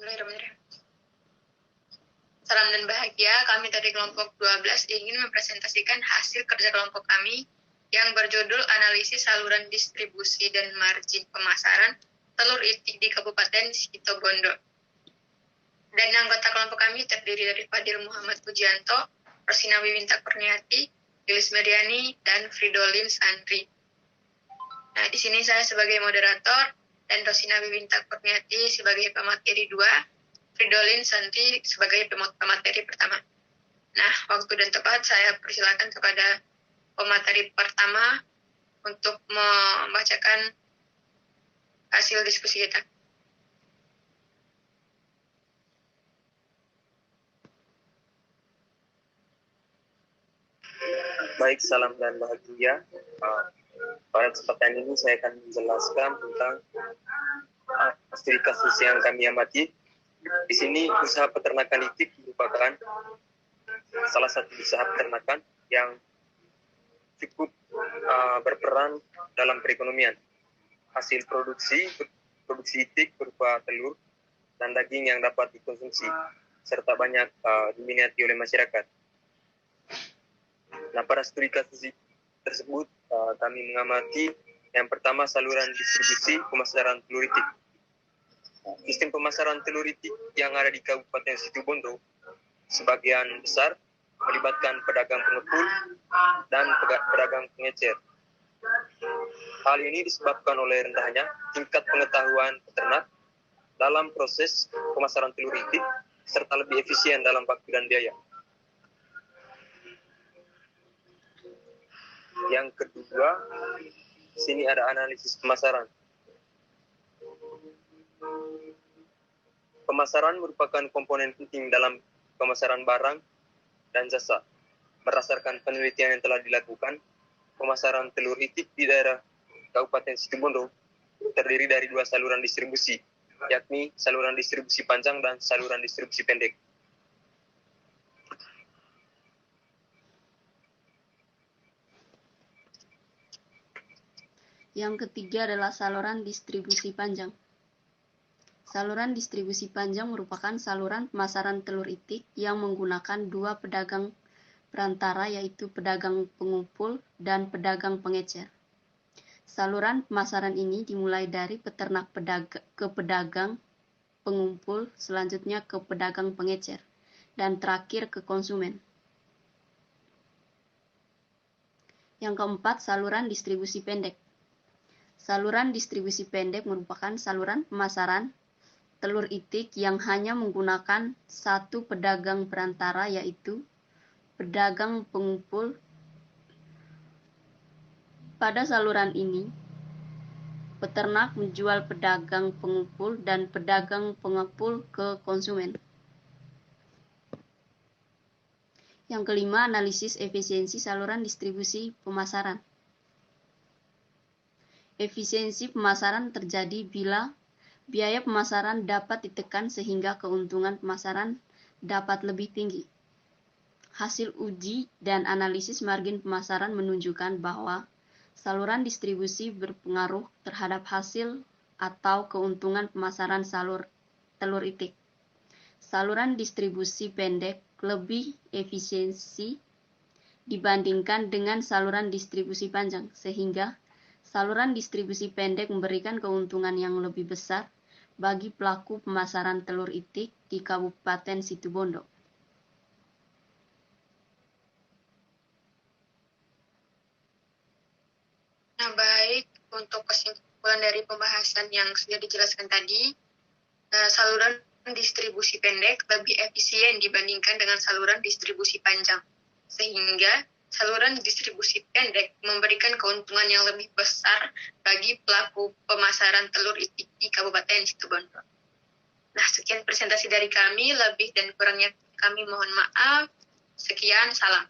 Bismillahirrahmanirrahim. Salam dan bahagia, kami dari kelompok 12 ingin mempresentasikan hasil kerja kelompok kami yang berjudul Analisis Saluran Distribusi dan Margin Pemasaran Telur Itik di Kabupaten Situbondo. Dan anggota kelompok kami terdiri dari Fadil Muhammad Pujianto, Rosina Wiwinta Kurniati, Lilis Meriani, dan Fridolin Sandri. Nah, di sini saya sebagai moderator dan Rosina Wiwinta Kurniati sebagai pemateri 2, Fridolin Sandri sebagai pemateri pertama. Nah, waktu dan tempat saya persilakan kepada pemateri pertama untuk membacakan hasil diskusi kita. Baik, salam dan bahagia. Pada kesempatan ini saya akan menjelaskan tentang studi kasus yang kami amati. Di sini usaha peternakan itik merupakan salah satu usaha peternakan yang cukup berperan dalam perekonomian. Hasil produksi itik berupa telur dan daging yang dapat dikonsumsi, serta banyak diminati oleh masyarakat. Nah, pada studi kasus tersebut kami mengamati yang pertama saluran distribusi pemasaran telur itik. Sistem pemasaran telur itik yang ada di Kabupaten Situbondo sebagian besar melibatkan pedagang pengepul dan pedagang pengecer. Hal ini disebabkan oleh rendahnya tingkat pengetahuan peternak dalam proses pemasaran telur itik serta lebih efisien dalam waktu dan biaya. Yang kedua, sini ada analisis pemasaran. Pemasaran merupakan komponen penting dalam pemasaran barang dan jasa. Berdasarkan penelitian yang telah dilakukan, pemasaran telur itik di daerah Kabupaten Situbondo terdiri dari 2 saluran distribusi, yakni saluran distribusi panjang dan saluran distribusi pendek. Yang ketiga adalah saluran distribusi panjang. Saluran distribusi panjang merupakan saluran pemasaran telur itik yang menggunakan 2 pedagang perantara, yaitu pedagang pengumpul dan pedagang pengecer. Saluran pemasaran ini dimulai dari peternak ke pedagang pengumpul, selanjutnya ke pedagang pengecer, dan terakhir ke konsumen. Yang keempat, saluran distribusi pendek. Saluran distribusi pendek merupakan saluran pemasaran telur itik yang hanya menggunakan 1 pedagang perantara, yaitu pedagang pengumpul. Pada saluran ini, peternak menjual pedagang pengumpul dan pedagang pengepul ke konsumen. Yang kelima, analisis efisiensi saluran distribusi pemasaran. Efisiensi pemasaran terjadi bila biaya pemasaran dapat ditekan sehingga keuntungan pemasaran dapat lebih tinggi. Hasil uji dan analisis margin pemasaran menunjukkan bahwa saluran distribusi berpengaruh terhadap hasil atau keuntungan pemasaran telur itik. Saluran distribusi pendek lebih efisiensi dibandingkan dengan saluran distribusi panjang, sehingga saluran distribusi pendek memberikan keuntungan yang lebih besar bagi pelaku pemasaran telur itik di Kabupaten Situbondo. Nah, baik, untuk kesimpulan dari pembahasan yang sudah dijelaskan tadi, saluran distribusi pendek lebih efisien dibandingkan dengan saluran distribusi panjang, sehingga saluran distribusi pendek memberikan keuntungan yang lebih besar bagi pelaku pemasaran telur itik di Kabupaten Situbondo. Nah, sekian presentasi dari kami, lebih dan kurangnya kami mohon maaf. Sekian, salam.